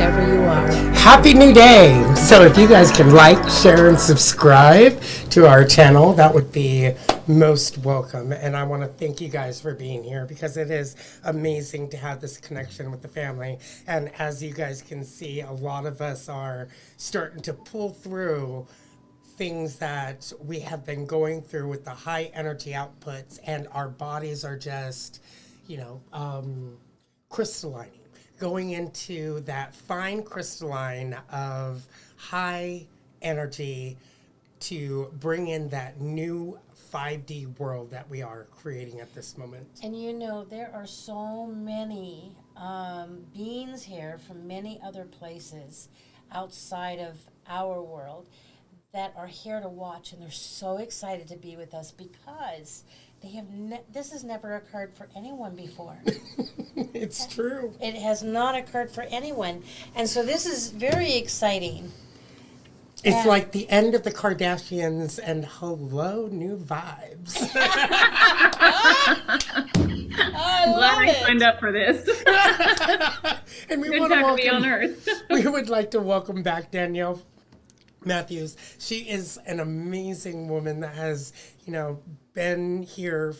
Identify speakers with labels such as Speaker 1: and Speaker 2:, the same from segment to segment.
Speaker 1: wherever you are.
Speaker 2: Happy New Day! So if you guys can like, share, and subscribe to our channel, that would be most welcome. And I want to thank you guys for being here because it is amazing to have this connection with the family. And as you guys can see, a lot of us are starting to pull through things that we have been going through with the high energy outputs, and our bodies are just, crystallining, going into that fine crystalline of high energy to bring in that new 5D world that we are creating at this moment.
Speaker 1: And there are so many beings here from many other places outside of our world that are here to watch, and they're so excited to be with us because they have this has never occurred for anyone before.
Speaker 2: It's true.
Speaker 1: It has not occurred for anyone, and so this is very exciting.
Speaker 2: It's like the end of the Kardashians and hello, new vibes.
Speaker 3: I'm glad I signed up for this.
Speaker 2: And we
Speaker 3: Good
Speaker 2: want to
Speaker 3: time to be on
Speaker 2: welcome,
Speaker 3: Earth.
Speaker 2: we would like to welcome back Danielle Matthews. She is an amazing woman that has, been here,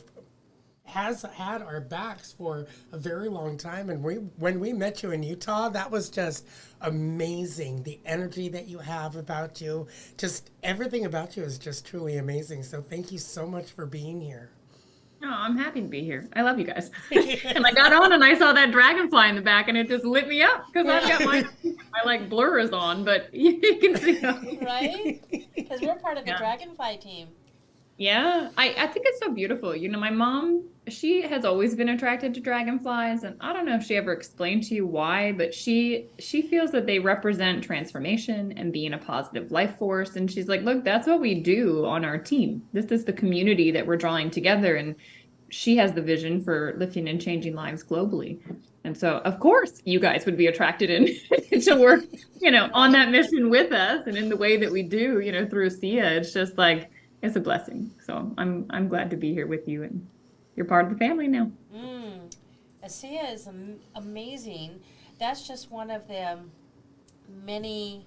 Speaker 2: has had our backs for a very long time. And when we met you in Utah, that was just amazing. The energy that you have about you, just everything about you is just truly amazing. So thank you so much for being here.
Speaker 3: Oh, I'm happy to be here. I love you guys. And I got on and I saw that dragonfly in the back and it just lit me up because I've got my blur is on, but you can see them.
Speaker 1: Right? Because we're part of the dragonfly team.
Speaker 3: Yeah, I think it's so beautiful. My mom, she has always been attracted to dragonflies, and I don't know if she ever explained to you why, but she feels that they represent transformation and being a positive life force. And she's like, look, that's what we do on our team. This is the community that we're drawing together. And she has the vision for lifting and changing lives globally. And so, of course, you guys would be attracted to work, on that mission with us and in the way that we do, through ASEA. It's just like, it's a blessing. So I'm glad to be here with you, and you're part of the family now.
Speaker 1: ASEA is amazing. That's just one of the many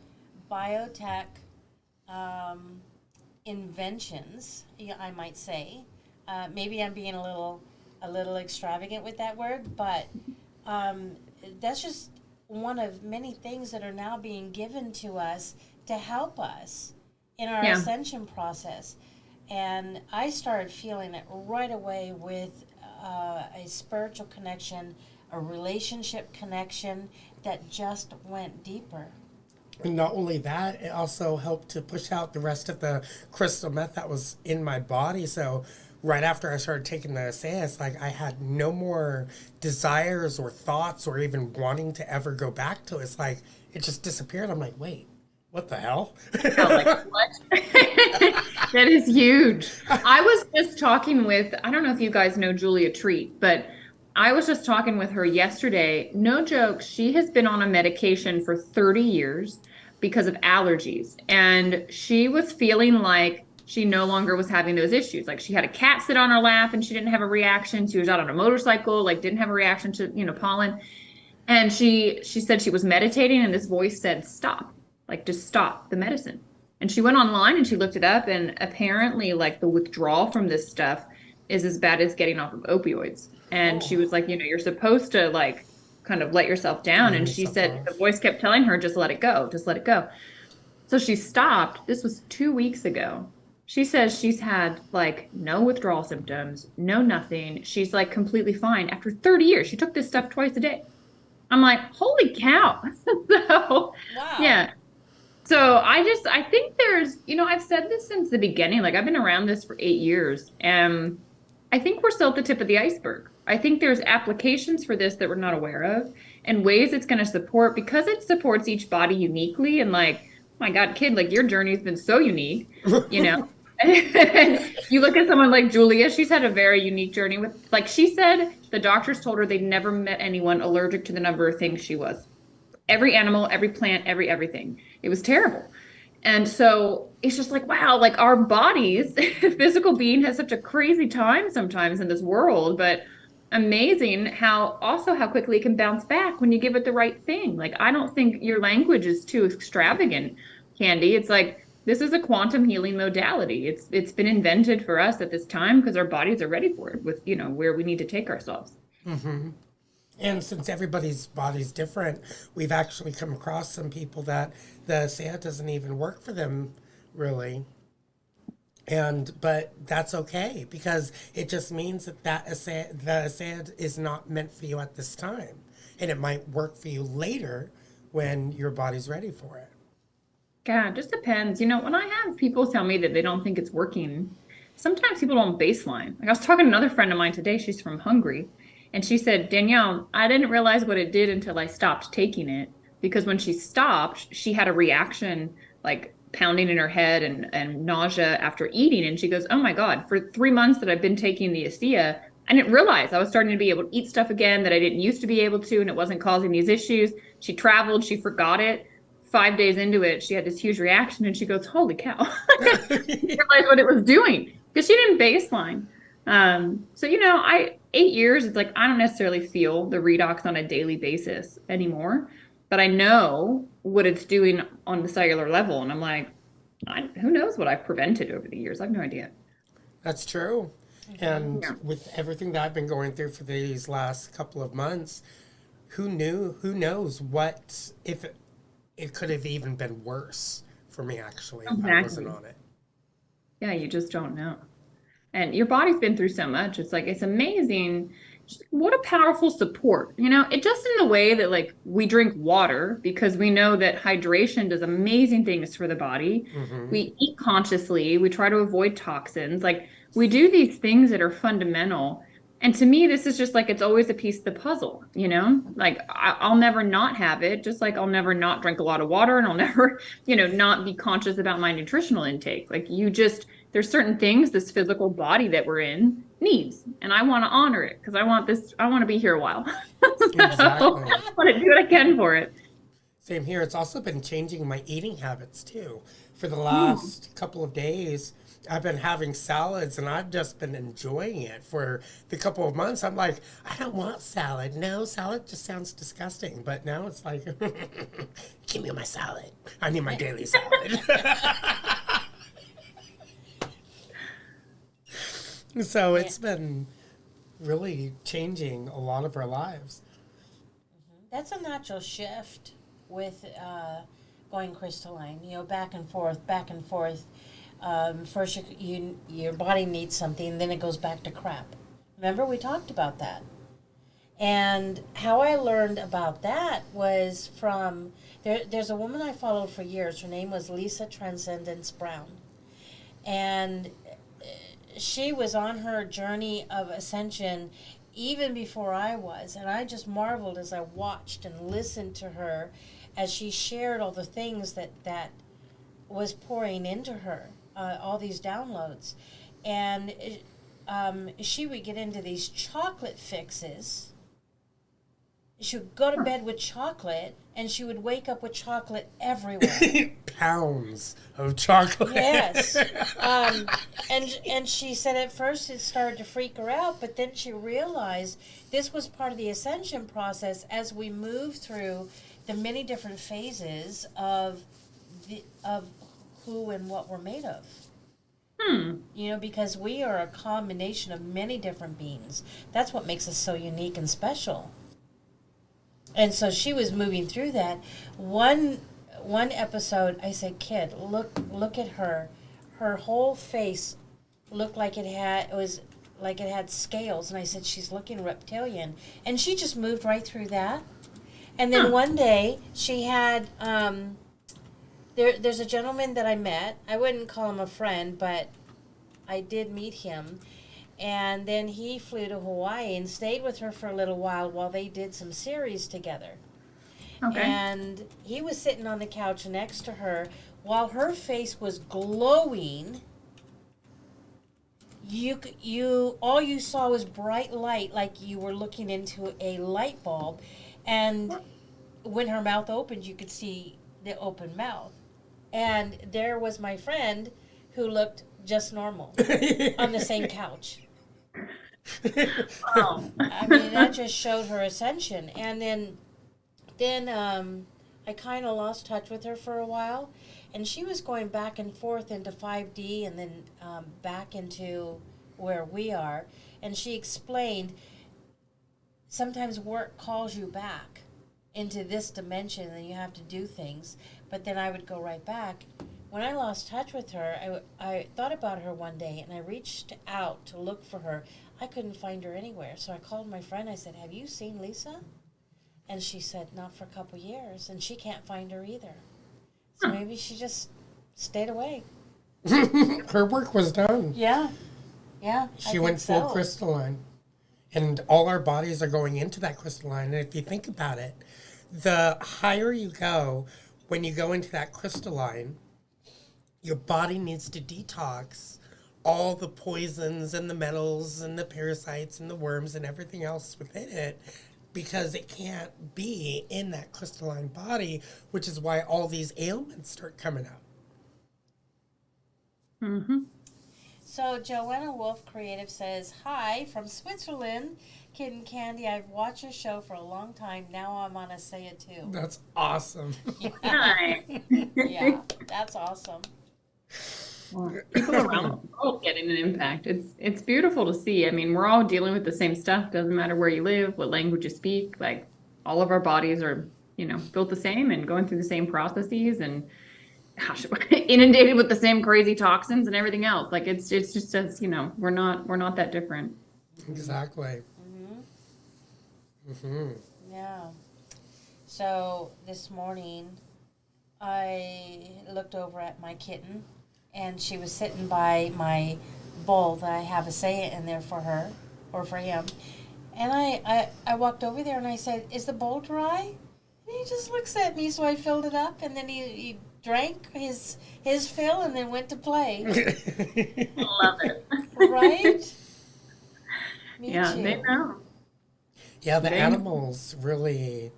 Speaker 1: biotech inventions, I might say. Maybe I'm being a little extravagant with that word, but that's just one of many things that are now being given to us to help us in our ascension process. And I started feeling it right away with a spiritual connection, a relationship connection that just went deeper.
Speaker 2: And not only that, it also helped to push out the rest of the crystal meth that was in my body. So right after I started taking the ASEA, it's like I had no more desires or thoughts or even wanting to ever go back to it. It's like it just disappeared. I'm like, wait, what the hell?
Speaker 3: What? That is huge. I was just talking with, I don't know if you guys know Julia Treat, but I was just talking with her yesterday. No joke, she has been on a medication for 30 years because of allergies. And she was feeling like she no longer was having those issues. Like she had a cat sit on her lap and she didn't have a reaction. She was out on a motorcycle, didn't have a reaction to, pollen. And she said she was meditating and this voice said, stop. Just stop the medicine. And she went online and she looked it up, and apparently the withdrawal from this stuff is as bad as getting off of opioids. And she was like, you're supposed to kind of let yourself down. And she said the voice kept telling her, just let it go, just let it go. So she stopped. This was 2 weeks ago. She says she's had no withdrawal symptoms, no nothing. She's completely fine after 30 years. She took this stuff twice a day. I'm like, holy cow. So,
Speaker 1: wow.
Speaker 3: Yeah. So I think there's, I've said this since the beginning, I've been around this for 8 years, and I think we're still at the tip of the iceberg. I think there's applications for this that we're not aware of and ways it's going to support, because it supports each body uniquely. And my God, kid, your journey's been so unique, You look at someone like Julia, she's had a very unique journey with, she said, the doctors told her they'd never met anyone allergic to the number of things she was. Every animal, every plant, everything. It was terrible. And so it's just wow, our bodies, physical being has such a crazy time sometimes in this world, but amazing how quickly it can bounce back when you give it the right thing. Like, I don't think your language is too extravagant, Candy. It's like, this is a quantum healing modality. It's been invented for us at this time because our bodies are ready for it with, where we need to take ourselves.
Speaker 2: And since everybody's body's different, we've actually come across some people that the ASEA doesn't even work for them, really. But that's okay because it just means that the ASEA is not meant for you at this time. And it might work for you later when your body's ready for it.
Speaker 3: Yeah, it just depends. When I have people tell me that they don't think it's working, sometimes people don't baseline. Like, I was talking to another friend of mine today, she's from Hungary, and she said, Danielle, I didn't realize what it did until I stopped taking it. Because when she stopped, she had a reaction like pounding in her head and nausea after eating. And she goes, oh my God, for 3 months that I've been taking the ASEA, I didn't realize I was starting to be able to eat stuff again that I didn't used to be able to, and it wasn't causing these issues. She traveled, she forgot it. 5 days into it, she had this huge reaction, and she goes, holy cow. I didn't realize what it was doing because she didn't baseline. So, 8 years, it's like, I don't necessarily feel the redox on a daily basis anymore, but I know what it's doing on the cellular level. And I'm like, who knows what I've prevented over the years? I have no idea.
Speaker 2: That's true. And with everything that I've been going through for these last couple of months, who knows what, if it could have even been worse for me, actually, if I wasn't on it.
Speaker 3: Yeah, you just don't know. And your body's been through so much. It's like, it's amazing. Just what a powerful support. It just in the way that, like, we drink water because we know that hydration does amazing things for the body.
Speaker 2: Mm-hmm.
Speaker 3: We eat consciously. We try to avoid toxins. Like, we do these things that are fundamental. And to me, this is just like, it's always a piece of the puzzle, Like, I'll never not have it, just like I'll never not drink a lot of water, and I'll never, not be conscious about my nutritional intake. Like, there's certain things this physical body that we're in needs, and I want to honor it because I want to be here a while.
Speaker 2: Exactly.
Speaker 3: I want to do what I can for it.
Speaker 2: Same here. It's also been changing my eating habits too. For the last couple of days, I've been having salads and I've just been enjoying it. For the couple of months, I'm like, I don't want salad. No, salad just sounds disgusting. But now it's like, give me my salad. I need my daily salad. So it's been really changing a lot of our lives.
Speaker 1: That's a natural shift with going crystalline, back and forth, back and forth. First, your body needs something, then it goes back to crap. Remember, we talked about that. And how I learned about that was from, there's a woman I followed for years. Her name was Lisa Transcendence Brown. And she was on her journey of ascension even before I was. And I just marveled as I watched and listened to her as she shared all the things that was pouring into her. All these downloads, and she would get into these chocolate fixes. She would go to bed with chocolate, and she would wake up with chocolate everywhere.
Speaker 2: Pounds of chocolate.
Speaker 1: Yes, and she said at first it started to freak her out, but then she realized this was part of the ascension process as we move through the many different phases of who and what we're made of. Because we are a combination of many different beings. That's what makes us so unique and special. And so she was moving through that. One episode, I said, "Kid, look at her. Her whole face looked like it had scales." And I said, "She's looking reptilian." And she just moved right through that. And then one day she had. There's a gentleman that I met. I wouldn't call him a friend, but I did meet him. And then he flew to Hawaii and stayed with her for a little while they did some series together. Okay. And he was sitting on the couch next to her while her face was glowing. All you saw was bright light, like you were looking into a light bulb. And when her mouth opened, you could see the open mouth. And there was my friend who looked just normal on the same couch.
Speaker 3: Oh.
Speaker 1: I mean, that just showed her ascension. And then I kind of lost touch with her for a while, and she was going back and forth into 5D and then back into where we are. And she explained sometimes work calls you back into this dimension and you have to do things, but then I would go right back. When I lost touch with her, I thought about her one day and I reached out to look for her. I couldn't find her anywhere, so I called my friend. I said, "Have you seen Lisa?" And she said, "Not for a couple years," and she can't find her either. So maybe she just stayed away.
Speaker 2: Her work was done.
Speaker 1: Yeah, I
Speaker 2: She
Speaker 1: think
Speaker 2: went full
Speaker 1: so.
Speaker 2: crystalline. And all our bodies are going into that crystalline. And if you think about it, the higher you go, when you go into that crystalline, your body needs to detox all the poisons and the metals and the parasites and the worms and everything else within it, because it can't be in that crystalline body, which is why all these ailments start coming up.
Speaker 3: Mm-hmm.
Speaker 1: So Joanna Wolf Creative says, "Hi from Switzerland, Kid and Candy. I've watched your show for a long time. Now I'm on a Say It Too."
Speaker 2: That's awesome.
Speaker 3: Nice.
Speaker 1: Yeah, that's awesome.
Speaker 3: Well, people around the world getting an impact. It's beautiful to see. I mean, we're all dealing with the same stuff. Doesn't matter where you live, what language you speak. Like, all of our bodies are, built the same and going through the same processes, and gosh, inundated with the same crazy toxins and everything else. Like, it's just as, we're not that different.
Speaker 2: Exactly.
Speaker 1: Yeah. So this morning, I looked over at my kitten, and she was sitting by my bowl that I have a Say It in there for her, or for him. And I walked over there and I said, "Is the bowl dry?" And he just looks at me, so I filled it up, and then he drank his fill and then went to play.
Speaker 3: Love it.
Speaker 1: Right? Me
Speaker 3: Yeah,
Speaker 1: too.
Speaker 3: they know.
Speaker 2: Yeah, the animals really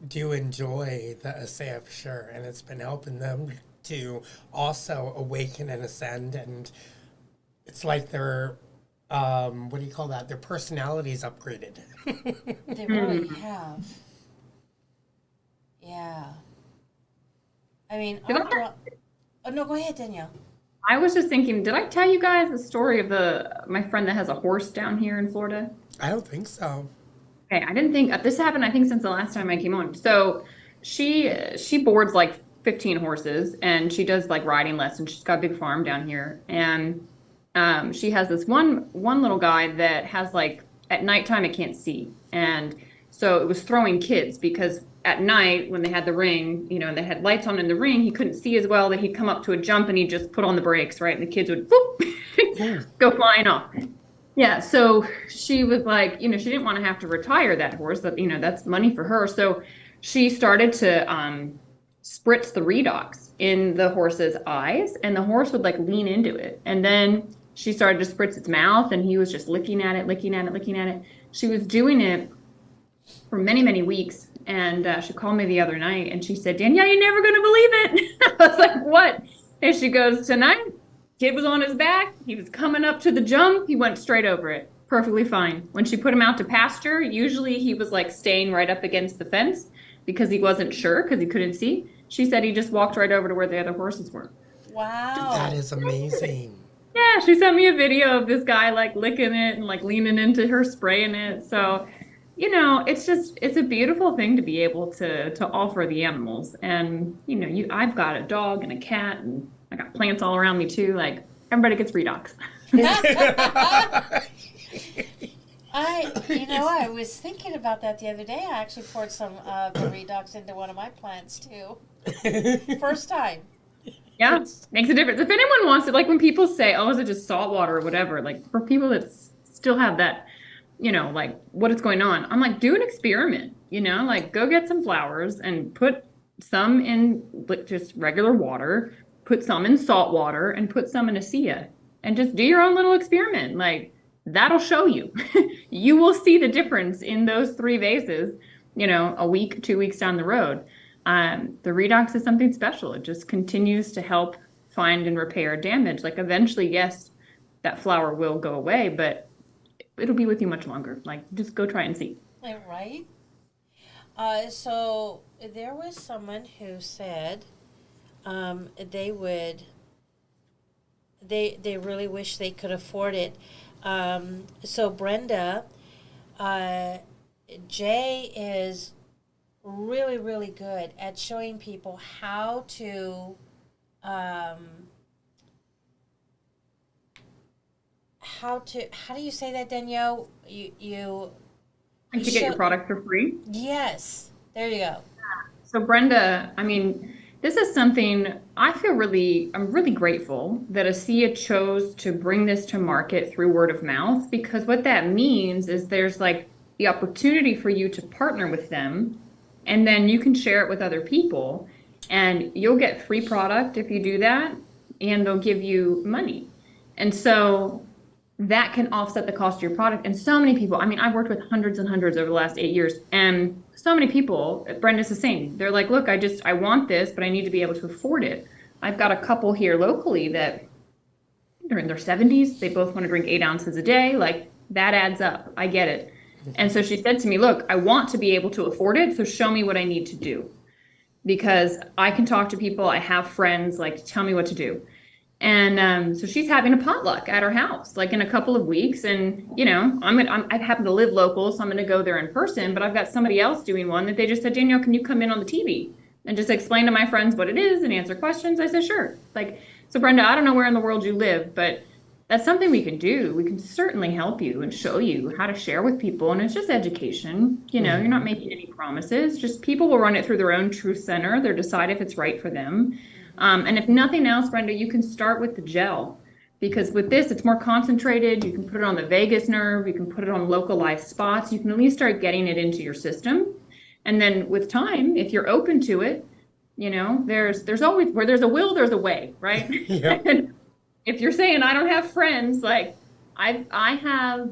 Speaker 2: do enjoy the Asaya for sure, and it's been helping them to also awaken and ascend, and it's like their what do you call that? Their personalities upgraded.
Speaker 1: They really have. Yeah. I mean,
Speaker 3: Did
Speaker 1: oh no, go ahead, Danielle.
Speaker 3: I was just thinking, did I tell you guys the story of my friend that has a horse down here in Florida?
Speaker 2: I don't think so.
Speaker 3: Okay, I didn't think this happened, I think, since the last time I came on. So she boards like 15 horses, and she does like riding lessons. She's got a big farm down here, and she has this one little guy that has, like, at nighttime it can't see, and so it was throwing kids because at night when they had the ring, and they had lights on in the ring, he couldn't see as well. That he'd come up to a jump and he'd just put on the brakes, right, and the kids would whoop, go flying off. Yeah, so she was like, she didn't want to have to retire that horse. That that's money for her. So she started to spritz the Redox in the horse's eyes, and the horse would like lean into it. And then she started to spritz its mouth, and he was just licking at it. She was doing it for many, many weeks. And she called me the other night, and she said, "Danielle, you're never going to believe it." I was like, "What?" And she goes, "Tonight, kid was on his back. He was coming up to the jump. He went straight over it. Perfectly fine. When she put him out to pasture, usually he was like staying right up against the fence because he wasn't sure because he couldn't see. She said he just walked right over to where the other horses were."
Speaker 1: Wow.
Speaker 2: That is amazing.
Speaker 3: Yeah, she sent me a video of this guy like licking it and like leaning into her, spraying it. So, it's a beautiful thing to be able to offer the animals. And, I've got a dog and a cat, and I got plants all around me too. Like, everybody gets Redox.
Speaker 1: I was thinking about that the other day. I actually poured some the Redox into one of my plants too. First time.
Speaker 3: Yeah, makes a difference. If anyone wants it, like when people say, "Oh, is it just salt water or whatever?" Like for people that still have that, like what is going on, I'm like, do an experiment. Like go get some flowers and put some in like just regular water, put some in salt water, and put some in Asea, and just do your own little experiment. Like that'll show you. You will see the difference in those 3 vases. A week, 2 weeks down the road. The Redox is something special. It just continues to help find and repair damage. Like eventually, yes, that flower will go away, but it'll be with you much longer. Like, just go try and see.
Speaker 1: Right? So there was someone who said they would, they really wish they could afford it. So Brenda, Jay is really, really good at showing people how to how do you say that, Danielle?
Speaker 3: And to get your product for free.
Speaker 1: Yes, there you go.
Speaker 3: So Brenda, I mean, this is something I'm really grateful that ASEA chose to bring this to market through word of mouth, because what that means is there's like the opportunity for you to partner with them, and then you can share it with other people, and you'll get free product if you do that, and they'll give you money. And so that can offset the cost of your product. And so many people, I mean, I've worked with hundreds and hundreds over the last 8 years, and so many people, Brenda's the same. They're like, look, I want this, but I need to be able to afford it. I've got a couple here locally that they're in their 70s. They both want to drink 8 ounces a day. Like, that adds up. I get it. And so she said to me, look, I want to be able to afford it, so show me what I need to do. Because I can talk to people, I have friends, like, tell me what to do. And so she's having a potluck at her house, like in a couple of weeks. And, you know, I happen to live local, so I'm going to go there in person. But I've got somebody else doing one that they just said, Danielle, can you come in on the TV and just explain to my friends what it is and answer questions? I said, sure. Like, so Brenda, I don't know where in the world you live, but that's something we can do. We can certainly help you and show you how to share with people. And it's just education. You know, you're not making any promises. Just people will run it through their own truth center. They'll decide if it's right for them. And if nothing else, Brenda, you can start with the gel, because with this, it's more concentrated. You can put it on the vagus nerve. You can put it on localized spots. You can at least start getting it into your system. And then with time, if you're open to it, you know, there's always, where there's a will, there's a way, right?
Speaker 2: Yeah.
Speaker 3: And if you're saying, I don't have friends, like I have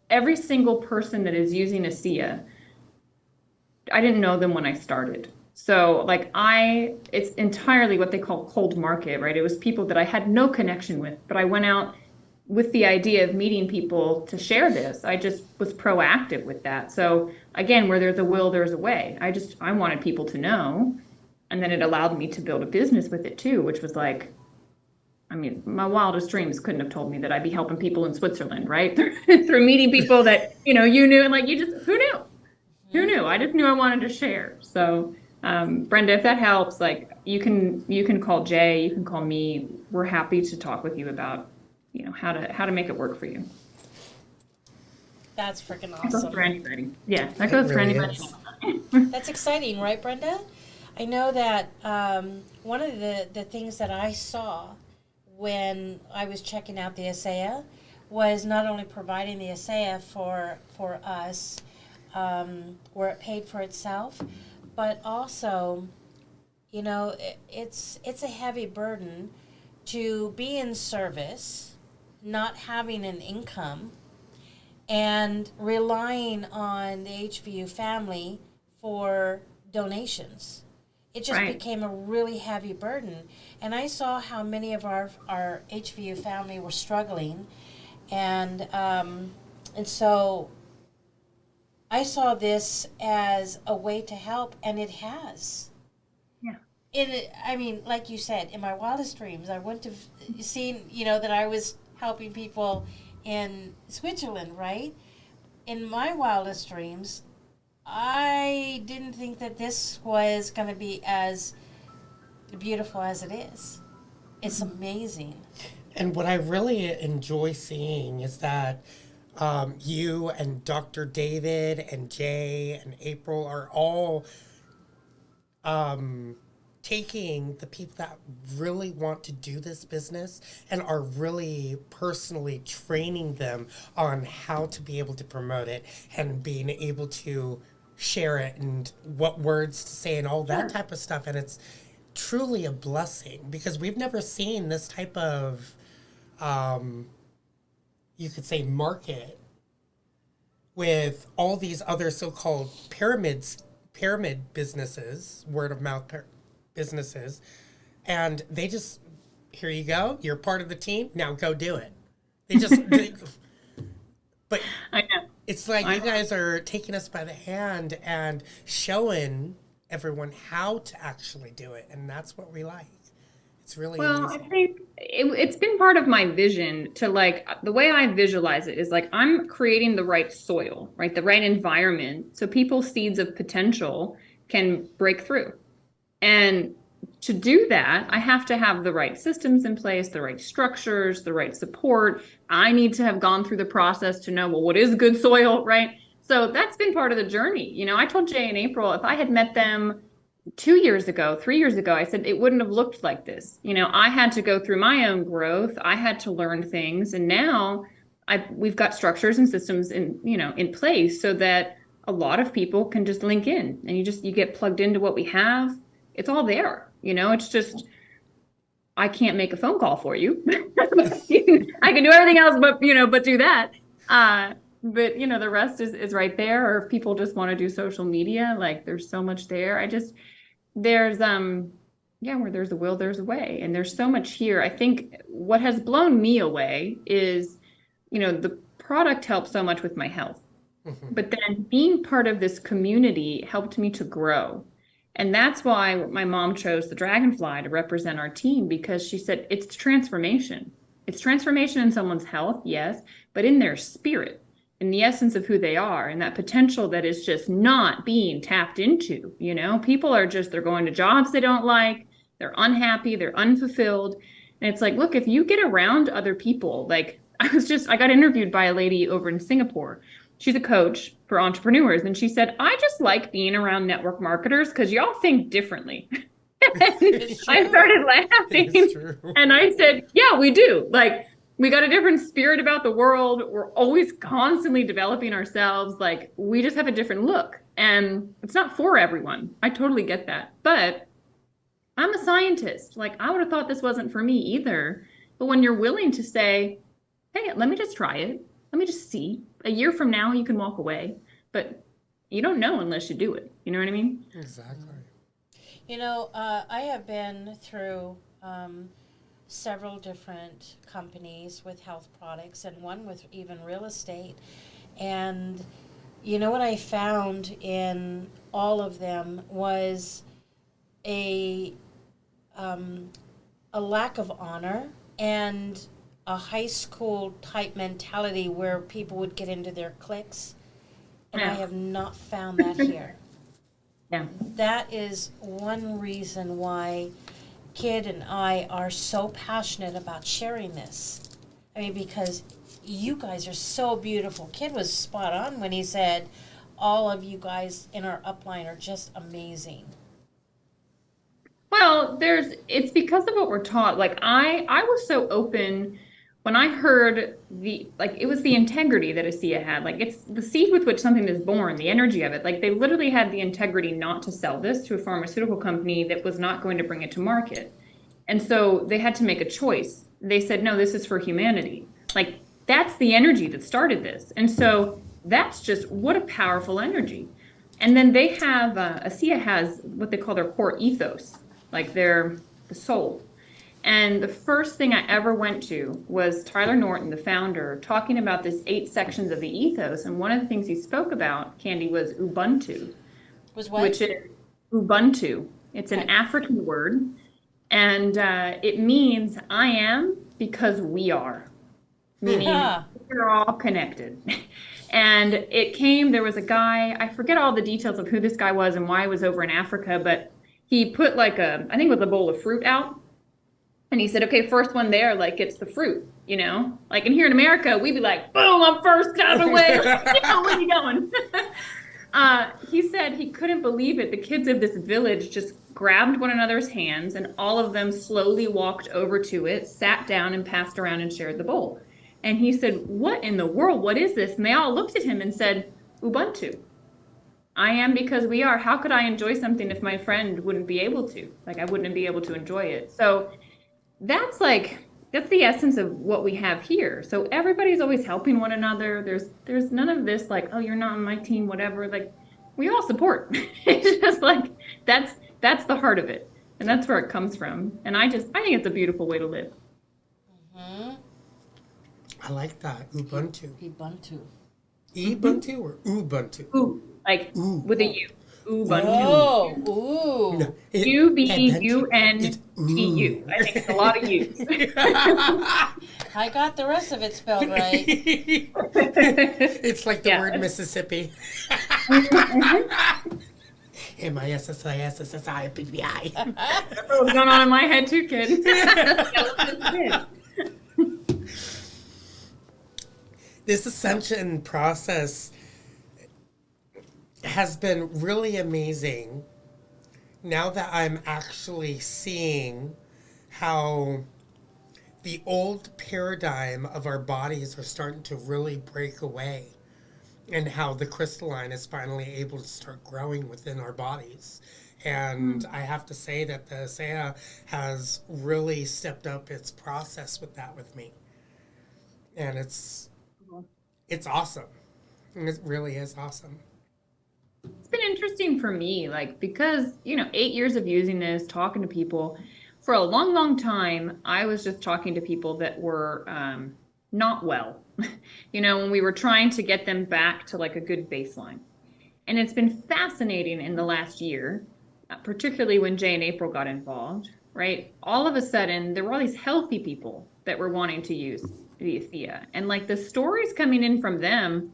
Speaker 3: every single person that is using ASEA. I didn't know them when I started. So like it's entirely what they call cold market, right? It was people that I had no connection with, but I went out with the idea of meeting people to share this. I just was proactive with that. So again, where there's a will, there's a way. I wanted people to know. And then it allowed me to build a business with it too, which was like, I mean, my wildest dreams couldn't have told me that I'd be helping people in Switzerland, right? Through meeting people that, you know, you knew, and like, who knew? Who knew? I just knew I wanted to share. So Brenda, if that helps, like you can call Jay, you can call me. We're happy to talk with you about, you know, how to make it work for you.
Speaker 1: That's freaking
Speaker 3: That goes
Speaker 1: awesome.
Speaker 3: for anybody. Yeah, that goes for
Speaker 2: really
Speaker 3: anybody.
Speaker 2: is.
Speaker 1: That's exciting, right, Brenda? I know that one of the things that I saw when I was checking out the ASEA was not only providing the ASEA for us, where it paid for itself, but also, you know, it's a heavy burden to be in service, not having an income, and relying on the HVU family for donations. It just
Speaker 3: Right.
Speaker 1: became a really heavy burden. And I saw how many of our HVU family were struggling. And so I saw this as a way to help, and it has.
Speaker 3: Yeah.
Speaker 1: I mean, like you said, in my wildest dreams, I wouldn't have seen, you know, that I was helping people in Switzerland, right? In my wildest dreams, I didn't think that this was going to be as beautiful as it is. It's amazing.
Speaker 2: And what I really enjoy seeing is that you and Dr. David and Jay and April are all taking the people that really want to do this business and are really personally training them on how to be able to promote it and being able to share it and what words to say and all that type of stuff. And it's truly a blessing because we've never seen this type of you could say market with all these other so-called pyramid businesses, word of mouth businesses, and they just, here you go, you're part of the team, now go do it. They just But
Speaker 3: I know.
Speaker 2: it's like
Speaker 3: I
Speaker 2: you
Speaker 3: know.
Speaker 2: guys are taking us by the hand and showing everyone how to actually do it. And that's what we like. It's really
Speaker 3: Well, I
Speaker 2: amazing.
Speaker 3: think it's been part of my vision to like the way I visualize it is like I'm creating the right soil, right? The right environment so people's seeds of potential can break through. And to do that, I have to have the right systems in place, the right structures, the right support. I need to have gone through the process to know, well, what is good soil, right? So that's been part of the journey. You know, I told Jay in April, if I had met them 2 years ago, 3 years ago, I said it wouldn't have looked like this. You know, I had to go through my own growth. I had to learn things. And now we've got structures and systems in place so that a lot of people can just link in and you get plugged into what we have. It's all there. You know, it's just, I can't make a phone call for you. I can do everything else, but do that. But the rest is right there. Or if people just want to do social media, like there's so much there. There's where there's a will, there's a way. And there's so much here. I think what has blown me away is, the product helped so much with my health. But then being part of this community helped me to grow. And that's why my mom chose the dragonfly to represent our team, because she said it's transformation. It's transformation in someone's health, yes, but in their spirit, in the essence of who they are, and that potential that is just not being tapped into. People are they're going to jobs they don't like, they're unhappy, they're unfulfilled. And it's like, look, if you get around other people, like I got interviewed by a lady over in Singapore. She's a coach for entrepreneurs. And she said, I just like being around network marketers because y'all think differently. I started laughing. And I said, yeah, we do. Like, we got a different spirit about the world. We're always constantly developing ourselves. Like, we just have a different look. And it's not for everyone. I totally get that. But I'm a scientist. Like, I would have thought this wasn't for me either. But when you're willing to say, hey, let me just try it. Let me just see. A year from now, you can walk away, but you don't know unless you do it. You know what I mean?
Speaker 2: Exactly.
Speaker 1: I have been through several different companies with health products and one with even real estate. And what I found in all of them was a lack of honor and a high school type mentality where people would get into their cliques, and I have not found that here.
Speaker 3: Yeah.
Speaker 1: That is one reason why Kid and I are so passionate about sharing this. I mean, because you guys are so beautiful. Kid was spot on when he said all of you guys in our upline are just amazing.
Speaker 3: Well, it's because of what we're taught. Like I was so open when I heard it was the integrity that ASEA had. Like, it's the seed with which something is born, the energy of it. Like, they literally had the integrity not to sell this to a pharmaceutical company that was not going to bring it to market. And so they had to make a choice. They said, no, this is for humanity. Like, that's the energy that started this. And so that's just, what a powerful energy. And then they have, ASEA has what they call their core ethos, like the soul. And the first thing I ever went to was Tyler Norton, the founder, talking about this 8 sections of the ethos. And one of the things he spoke about, Candy, was Ubuntu.
Speaker 1: Was what?
Speaker 3: Which is Ubuntu. It's an African word. And it means I am because we are. Meaning we're all connected. And there was a guy, I forget all the details of who this guy was and why he was over in Africa, but he put I think it was a bowl of fruit out. And he said, okay, first one there, like, it's the fruit, Like, in here in America, we'd be like, boom, I'm first, out of the way. Where are you going? He said he couldn't believe it. The kids of this village just grabbed one another's hands, and all of them slowly walked over to it, sat down, and passed around and shared the bowl. And he said, what in the world? What is this? And they all looked at him and said, Ubuntu. I am because we are. How could I enjoy something if my friend wouldn't be able to? Like, I wouldn't be able to enjoy it. So that's the essence of what we have here. So everybody's always helping one another. There's none of this like, oh, you're not on my team, whatever. Like, we all support. It's just like, that's the heart of it. And that's where it comes from. And I think it's a beautiful way to live.
Speaker 1: Mm-hmm.
Speaker 2: I like that. Ubuntu.
Speaker 1: Ubuntu.
Speaker 2: Ubuntu or Ubuntu?
Speaker 3: Ooh, like
Speaker 2: Ooh.
Speaker 3: with a U. Ubuntu.
Speaker 1: Oh, ooh.
Speaker 2: No, it's
Speaker 3: Ubuntu. I think it's a lot of U's.
Speaker 1: I got the rest of it spelled right.
Speaker 2: It's like the
Speaker 3: Yeah.
Speaker 2: word Mississippi. MISSISSISSIPBI.
Speaker 3: That's what was going on in my head too, kid.
Speaker 2: This ascension process has been really amazing now that I'm actually seeing how the old paradigm of our bodies are starting to really break away, and how the crystalline is finally able to start growing within our bodies. And I have to say that the Saya has really stepped up its process with that with me. And it's awesome. It really is awesome.
Speaker 3: It's been interesting for me, like, because, 8 years of using this, talking to people, for a long, long time, I was just talking to people that were not well, when we were trying to get them back to like a good baseline. And it's been fascinating in the last year, particularly when Jay and April got involved, right? All of a sudden, there were all these healthy people that were wanting to use the Thea. And like the stories coming in from them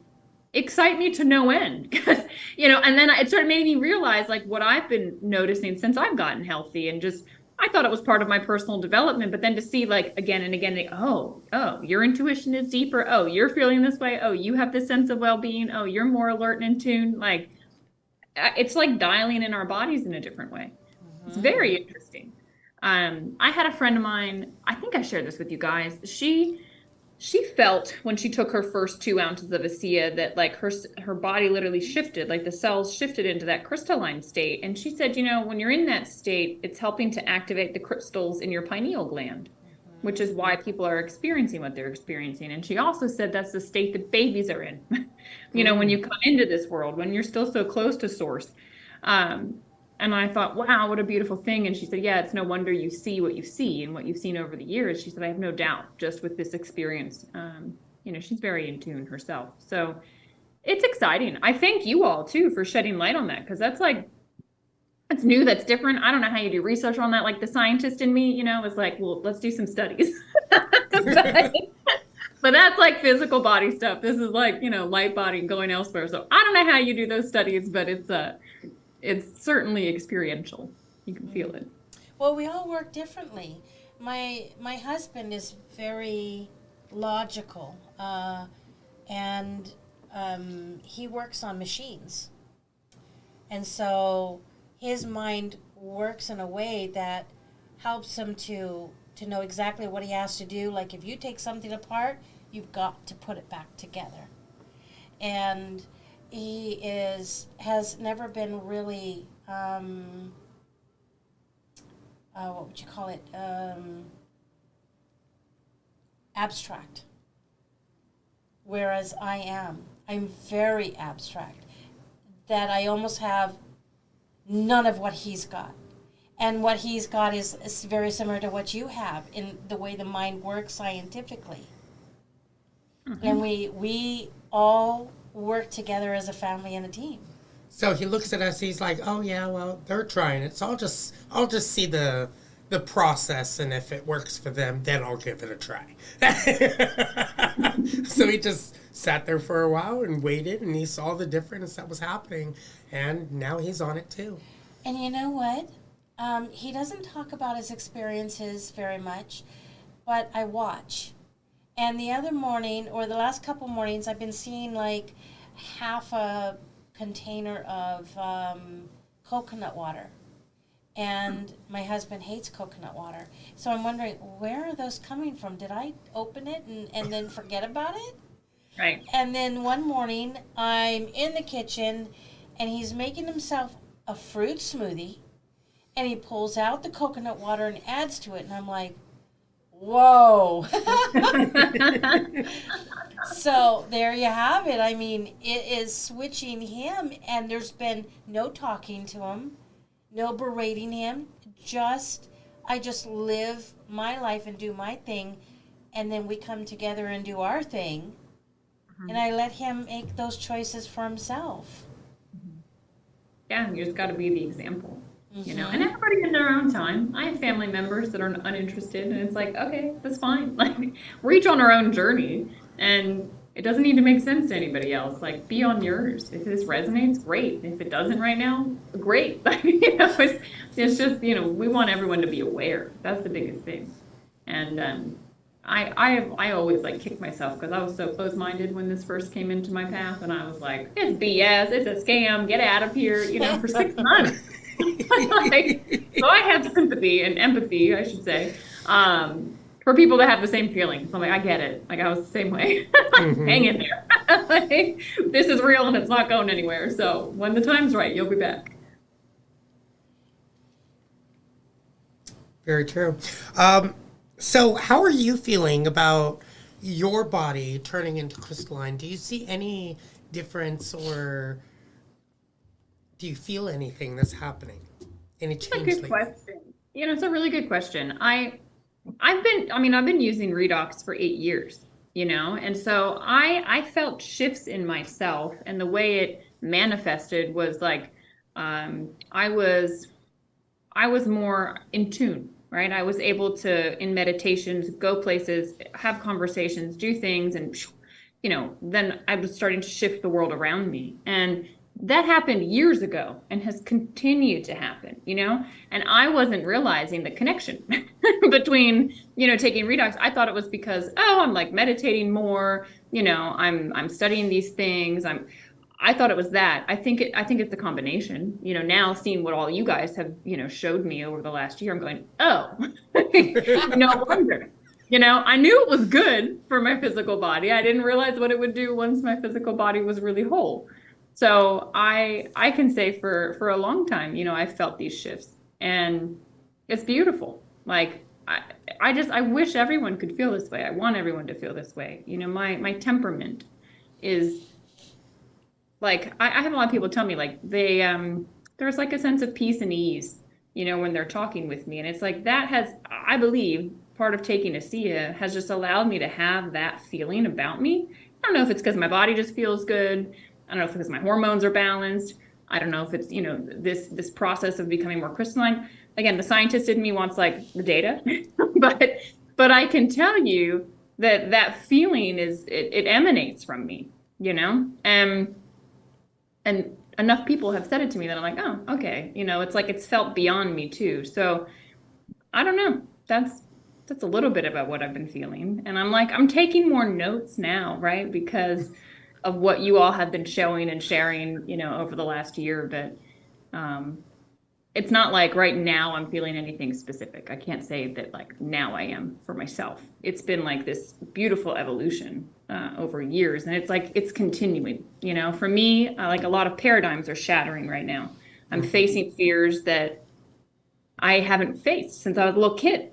Speaker 3: excite me to no end. And then it sort of made me realize like what I've been noticing since I've gotten healthy, and just I thought it was part of my personal development, but then to see like again and again, oh, your intuition is deeper. Oh, you're feeling this way. Oh, you have this sense of well-being. Oh, you're more alert and in tune. Like it's like dialing in our bodies in a different way. Mm-hmm. It's very interesting. I had a friend of mine, I think I shared this with you guys. She felt when she took her first 2 ounces of ASEA that like her body literally shifted, like the cells shifted into that crystalline state. And she said, when you're in that state, it's helping to activate the crystals in your pineal gland, which is why people are experiencing what they're experiencing. And she also said that's the state that babies are in, when you come into this world, when you're still so close to source. And I thought, wow, what a beautiful thing. And she said, yeah, it's no wonder you see what you see and what you've seen over the years. She said, I have no doubt just with this experience. She's very in tune herself. So it's exciting. I thank you all too for shedding light on that, because that's new, that's different. I don't know how you do research on that. Like the scientist in me, was like, well, let's do some studies. But that's like physical body stuff. This is like, light body going elsewhere. So I don't know how you do those studies, but it's certainly experiential. You can feel it.
Speaker 1: Well, we all work differently. My husband is very logical, and he works on machines. And so his mind works in a way that helps him to know exactly what he has to do. Like if you take something apart, you've got to put it back together. And he has never been really, what would you call it, abstract. Whereas I'm very abstract, that I almost have none of what he's got. And what he's got is very similar to what you have in the way the mind works scientifically. Mm-hmm. And we all work together as a family and a team.
Speaker 2: So he looks at us, he's like, oh yeah, well, they're trying it. So I'll just see the process, and if it works for them, then I'll give it a try. So he just sat there for a while and waited, and he saw the difference that was happening, and now he's on it too.
Speaker 1: And you know what? He doesn't talk about his experiences very much, but I watch. And the other morning, or the last couple mornings, I've been seeing like half a container of coconut water. And my husband hates coconut water. So I'm wondering, where are those coming from? Did I open it and then forget about it?
Speaker 3: Right.
Speaker 1: And then one morning, I'm in the kitchen, and he's making himself a fruit smoothie. And he pulls out the coconut water and adds to it. And I'm like, whoa. So there you have it. I mean, it is switching him, and there's been no talking to him, no berating him. I just live my life and do my thing, and then we come together and do our thing. and I let him make those choices for himself.
Speaker 3: Yeah, you just got to be the example, you know, and everybody in their own time. I have family members that are uninterested, and it's like, okay, that's fine. Like, we're each on our own journey, and it doesn't need to make sense to anybody else. Like, be on yours. If this resonates, great. If it doesn't right now, great. Like, you know, it's just, you know, we want everyone to be aware. That's the biggest thing. And I always like kick myself because I was so close-minded when this first came into my path, and I was like, it's BS, it's a scam, get out of here, you know, for 6 months. Like, so I have sympathy and empathy, I should say, for people that have the same feelings. I'm like, I get it. Like, I was the same way. Hang in there. Like, this is real and it's not going anywhere. So when the time's right, you'll be back.
Speaker 2: Very true. So how are you feeling about your body turning into crystalline? Do you see any difference, or do you feel anything that's happening? Any change?
Speaker 3: That's a good question. You know, it's a really good question. I've been using Redox for 8 years, you know, and so I felt shifts in myself, and the way it manifested was like, I was more in tune, right? I was able to, in meditations, go places, have conversations, do things, and, you know, then I was starting to shift the world around me. And that happened years ago and has continued to happen, you know, and I wasn't realizing the connection between, you know, taking Redox. I thought it was because, oh, I'm like meditating more, you know, I'm studying these things. I thought it was that. I think it's a combination, you know, now seeing what all you guys have, you know, showed me over the last year, I'm going, oh, no wonder. You know, I knew it was good for my physical body. I didn't realize what it would do once my physical body was really whole. So I can say for a long time, you know, I felt these shifts, and it's beautiful. Like, I wish everyone could feel this way. I want everyone to feel this way. You know, my temperament is like, I have a lot of people tell me, like, there's like a sense of peace and ease, you know, when they're talking with me. And it's like, that has, I believe, part of taking ASEA has just allowed me to have that feeling about me. I don't know if it's because my body just feels good. I don't know if it's because my hormones are balanced. I don't know if it's, you know, this process of becoming more crystalline. Again, the scientist in me wants like the data, but I can tell you that feeling it emanates from me, you know? And enough people have said it to me that I'm like, oh, okay. You know, it's like, it's felt beyond me too. So I don't know. That's a little bit about what I've been feeling. And I'm like, I'm taking more notes now, right? Because of what you all have been showing and sharing, you know, over the last year. But it's not like right now I'm feeling anything specific. I can't say that like now I am for myself. It's been like this beautiful evolution over years. And it's like, it's continuing, you know, for me, like a lot of paradigms are shattering right now. I'm facing fears that I haven't faced since I was a little kid,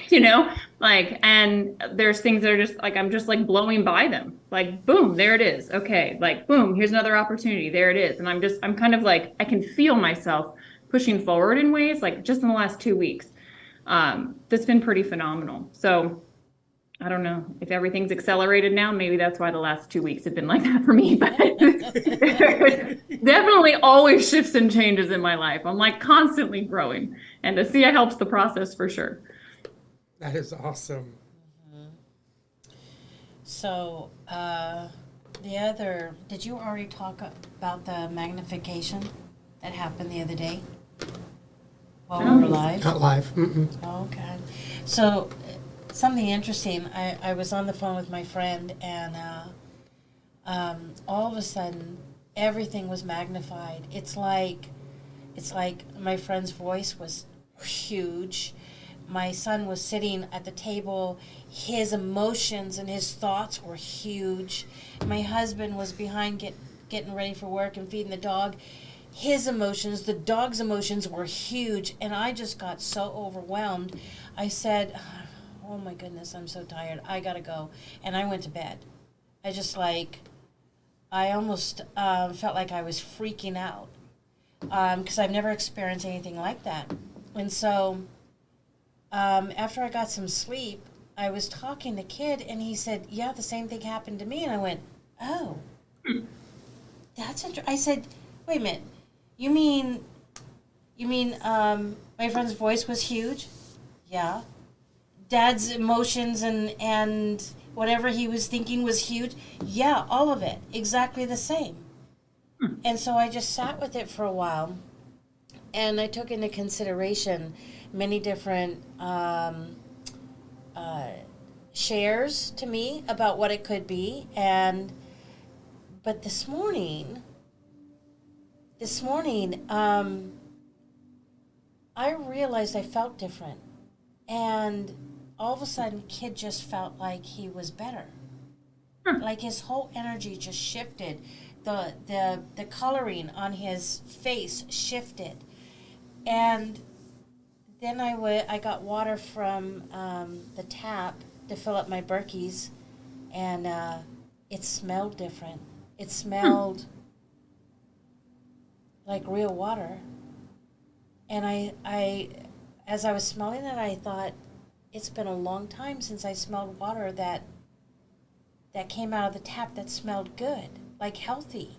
Speaker 3: you know, like, and there's things that are just like, I'm just like blowing by them, like, boom, there it is. Okay. Like, boom, here's another opportunity. There it is. And I'm kind of like, I can feel myself pushing forward in ways like just in the last 2 weeks. That's been pretty phenomenal. So I don't know if everything's accelerated now. Maybe that's why the last 2 weeks have been like that for me, but definitely always shifts and changes in my life. I'm like constantly growing, and ASEA helps the process for sure.
Speaker 2: That is awesome.
Speaker 1: So, did you already talk about the magnification that happened the other day while we were live?
Speaker 2: Not live. Mm-mm.
Speaker 1: Okay. So, something interesting, I was on the phone with my friend, and all of a sudden, everything was magnified. It's like my friend's voice was huge. My son was sitting at the table. His emotions and his thoughts were huge. My husband was behind getting ready for work and feeding the dog. His emotions, the dog's emotions were huge, and I just got so overwhelmed. I said, oh my goodness, I'm so tired. I gotta go. And I went to bed. I almost felt like I was freaking out because I've never experienced anything like that. And so after I got some sleep, I was talking to Kid, and he said, yeah, the same thing happened to me. And I went, oh, that's interesting. I said, wait a minute. You mean, my friend's voice was huge? Yeah. Dad's emotions and whatever he was thinking was huge? Yeah, all of it. Exactly the same. And so I just sat with it for a while, and I took into consideration many different shares to me about what it could be. But this morning, I realized I felt different. And all of a sudden, Kid just felt like he was better. Like his whole energy just shifted. The coloring on his face shifted. And then I got water from the tap to fill up my Berkeys, and it smelled different. It smelled like real water. And I, as I was smelling it, I thought, it's been a long time since I smelled water that came out of the tap that smelled good, like healthy.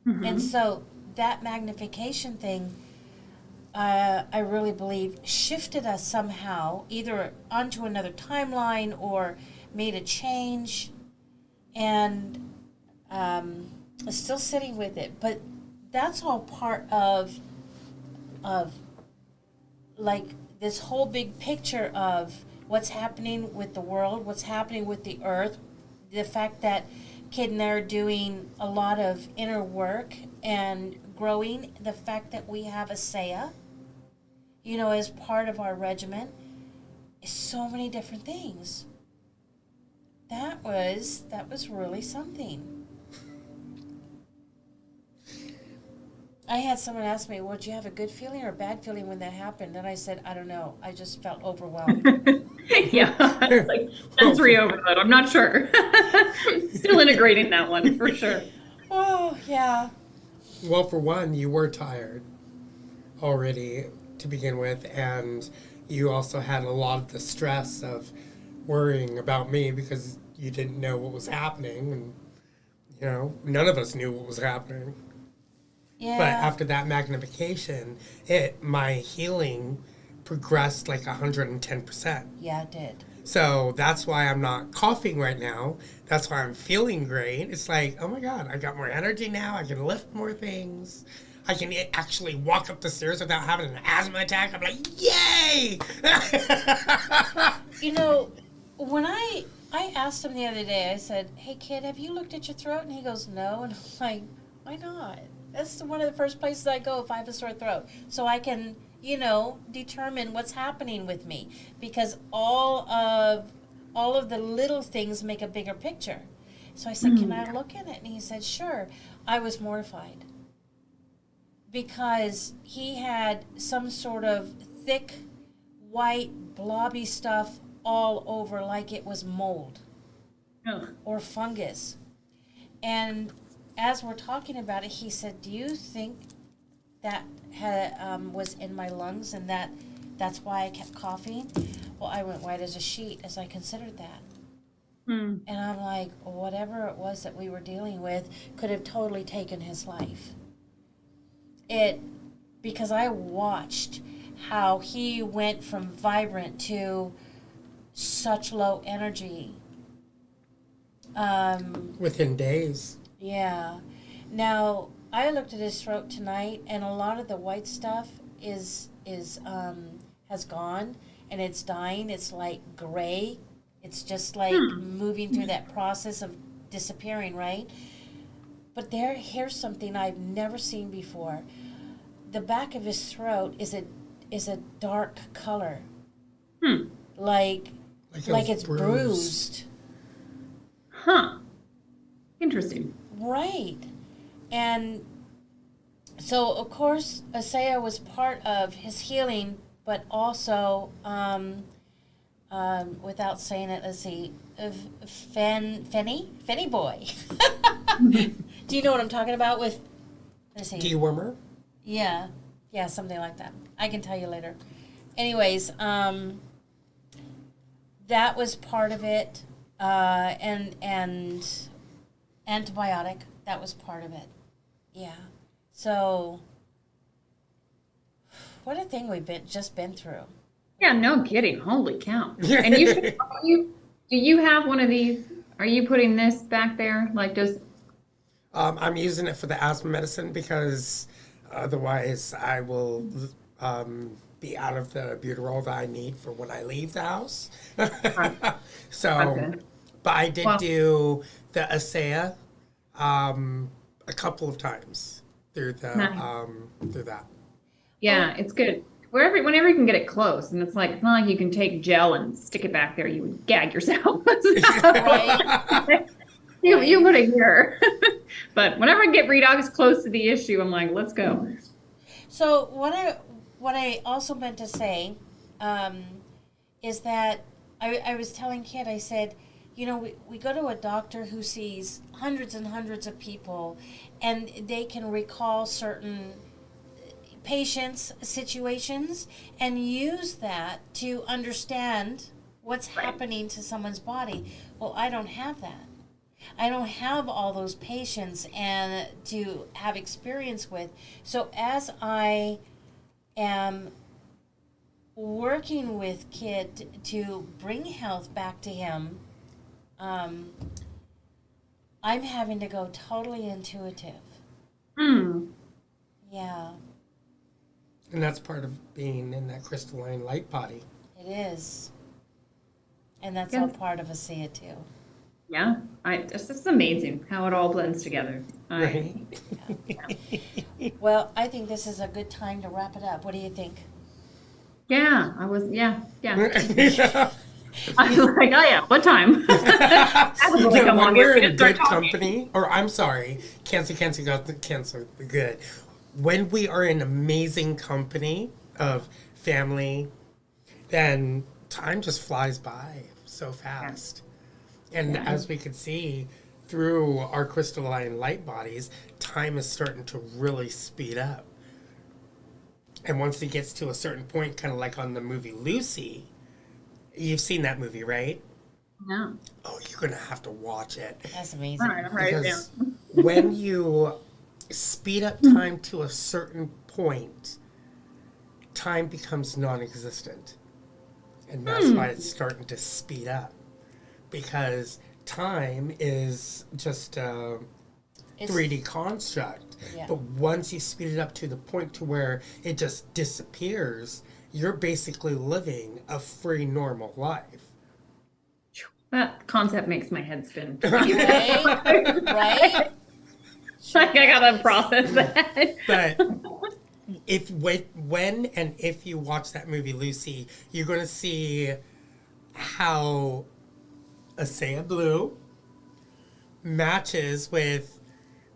Speaker 1: And so that magnification thing, I really believe, shifted us somehow, either onto another timeline or made a change. And I'm still sitting with it. But that's all part of like this whole big picture of what's happening with the world, what's happening with the earth, the fact that Kid and I are doing a lot of inner work and growing, the fact that we have a Saya, as part of our regiment, so many different things. That was really something. I had someone ask me, well, did you have a good feeling or a bad feeling when that happened? And I said, I don't know. I just felt overwhelmed.
Speaker 3: Yeah, it's like sensory overload. I'm not sure. Still integrating that one for sure.
Speaker 1: Oh, yeah.
Speaker 2: Well, for one, you were tired already to begin with, and you also had a lot of the stress of worrying about me because you didn't know what was happening, and none of us knew what was happening.
Speaker 1: Yeah.
Speaker 2: But after that magnification, my healing progressed like 110%.
Speaker 1: Yeah, it did.
Speaker 2: So that's why I'm not coughing right now. That's why I'm feeling great. It's like, oh my God, I got more energy now. I can lift more things. I can actually walk up the stairs without having an asthma attack. I'm like, yay!
Speaker 1: When I asked him the other day, I said, hey, Kid, have you looked at your throat? And he goes, no. And I'm like, why not? That's one of the first places I go if I have a sore throat. So I can, determine what's happening with me. Because all of the little things make a bigger picture. So I said, can I look at it? And he said, sure. I was mortified. Because he had some sort of thick, white, blobby stuff all over like it was mold or fungus. And as we're talking about it, he said, do you think that was in my lungs and that's why I kept coughing? Well, I went white as a sheet as I considered that. And I'm like, whatever it was that we were dealing with could have totally taken his life. Because I watched how he went from vibrant to such low energy.
Speaker 2: Within days.
Speaker 1: Yeah. Now, I looked at his throat tonight, and a lot of the white stuff has gone, and it's dying. It's like gray. It's just like moving through that process of disappearing, right? But here's something I've never seen before. The back of his throat is a dark color. Like it's bruised.
Speaker 3: Huh. Interesting.
Speaker 1: Right. And so, of course, Asaya was part of his healing, but also, without saying it, let's see, Fenny boy. Do you know what I'm talking about with, let's see.
Speaker 2: Dewormer?
Speaker 1: Yeah, something like that. I can tell you later. Anyways, that was part of it, and antibiotic. That was part of it. Yeah. So, what a thing we've just been through.
Speaker 3: Yeah, no kidding. Holy cow. And you should, do you have one of these? Are you putting this back there? Like, does,
Speaker 2: I'm using it for the asthma medicine because otherwise I will be out of the albuterol that I need for when I leave the house. So,
Speaker 3: Okay.
Speaker 2: but I did
Speaker 3: Well-
Speaker 2: do the ASEA a couple of times through the
Speaker 3: Nice.
Speaker 2: through that.
Speaker 3: Yeah, it's good. Whenever you can get it close, and it's like, it's not like you can take gel and stick it back there. You would gag yourself.
Speaker 1: Right?
Speaker 3: You put it here. But whenever I get Redox close to the issue, I'm like, let's go.
Speaker 1: So what I also meant to say is that I was telling Kit, I said, you know, we go to a doctor who sees hundreds and hundreds of people, and they can recall certain patients' situations and use that to understand what's happening to someone's body. Well, I don't have that. I don't have all those patients and to have experience with. So as I am working with Kid to bring health back to him, I'm having to go totally intuitive.
Speaker 3: Hmm.
Speaker 1: Yeah,
Speaker 2: And that's part of being in that crystalline light body.
Speaker 1: it is. And that's
Speaker 3: Yeah.
Speaker 1: all part of ASEA too.
Speaker 3: Yeah. It's just amazing how it all blends together.
Speaker 2: Right?
Speaker 1: Well, I think this is a good time to wrap it up. What do you think?
Speaker 3: Yeah, I was, yeah. I was like, oh yeah, what time? Absolutely, come
Speaker 2: When
Speaker 3: on,
Speaker 2: we're
Speaker 3: we're
Speaker 2: in a
Speaker 3: gonna start
Speaker 2: good
Speaker 3: talking.
Speaker 2: company, or I'm sorry, cancel, good. When we are in amazing company of family, then time just flies by so fast. And as we can see through our crystalline light bodies, time is starting to really speed up. And once it gets to a certain point, kind of like on the movie Lucy, you've seen that movie, right?
Speaker 3: No.
Speaker 2: Oh, you're going to have to watch it.
Speaker 1: That's amazing.
Speaker 3: All right, I'm writing it
Speaker 2: Because
Speaker 3: down.
Speaker 2: when you speed up time to a certain point, time becomes non-existent. And that's why it's starting to speed up. Because time is just a
Speaker 1: It's-
Speaker 2: 3D construct.
Speaker 1: Yeah.
Speaker 2: But once you speed it up to the point to where it just disappears, you're basically living a free, normal life.
Speaker 3: That concept makes my head spin.
Speaker 1: Right? Right?
Speaker 3: Like I gotta process that.
Speaker 2: But when and if you watch that movie Lucy, you're going to see how Asaya Blue matches with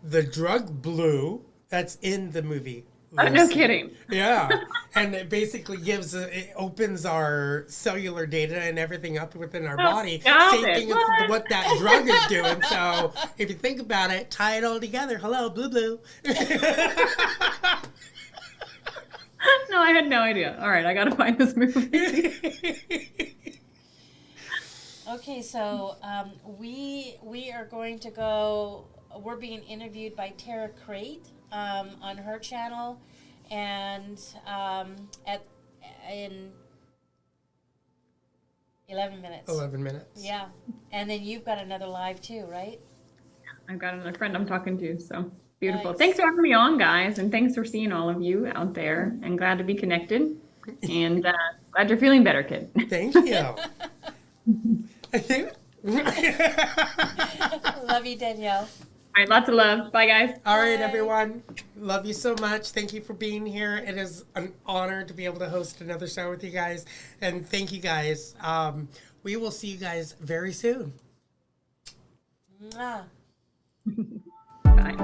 Speaker 2: the drug blue that's in the movie.
Speaker 3: Oh, no
Speaker 2: Lucy.
Speaker 3: kidding.
Speaker 2: Yeah, and it basically it opens our cellular data and everything up within our body.
Speaker 3: stop
Speaker 2: Same
Speaker 3: it.
Speaker 2: thing with what that drug is doing. So if you think about it, tie it all together. Hello, blue blue.
Speaker 3: No, I had no idea. All right, I gotta find this movie.
Speaker 1: Okay, so we are going to go. We're being interviewed by Tara Crate on her channel, and in 11 minutes.
Speaker 2: 11 minutes.
Speaker 1: Yeah, and then you've got another live too, right?
Speaker 3: I've got another friend I'm talking to, so beautiful.
Speaker 1: Nice.
Speaker 3: Thanks for having me on, guys, and thanks for seeing all of you out there. And glad to be connected. And glad you're feeling better, kid.
Speaker 2: Thank you.
Speaker 1: Love you, Danielle.
Speaker 3: All right, lots of love. Bye, guys.
Speaker 2: All right,
Speaker 1: Bye.
Speaker 2: everyone. Love you so much. Thank you for being here. It is an honor to be able to host another show with you guys. And thank you guys. We will see you guys very soon.
Speaker 1: Mwah.
Speaker 3: Bye.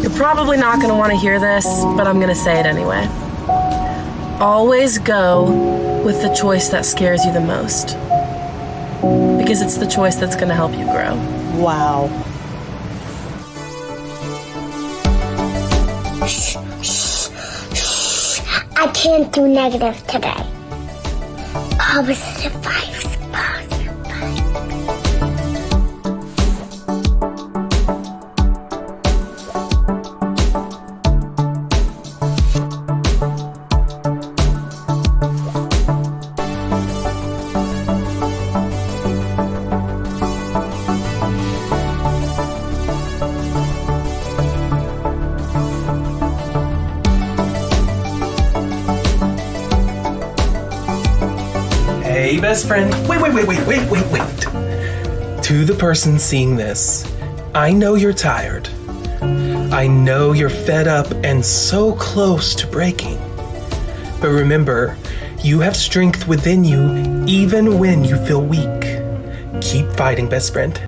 Speaker 2: The
Speaker 4: probably not going to want to hear this, but I'm going to say it anyway. Always go with the choice that scares you the most, because it's the choice that's going to help you grow.
Speaker 5: Wow.
Speaker 6: I can't do negative today. Positive vibes, positive vibes.
Speaker 7: Hey, best friend. Wait. To the person seeing this, I know you're tired. I know you're fed up and so close to breaking. But remember, you have strength within you even when you feel weak. Keep fighting, best friend.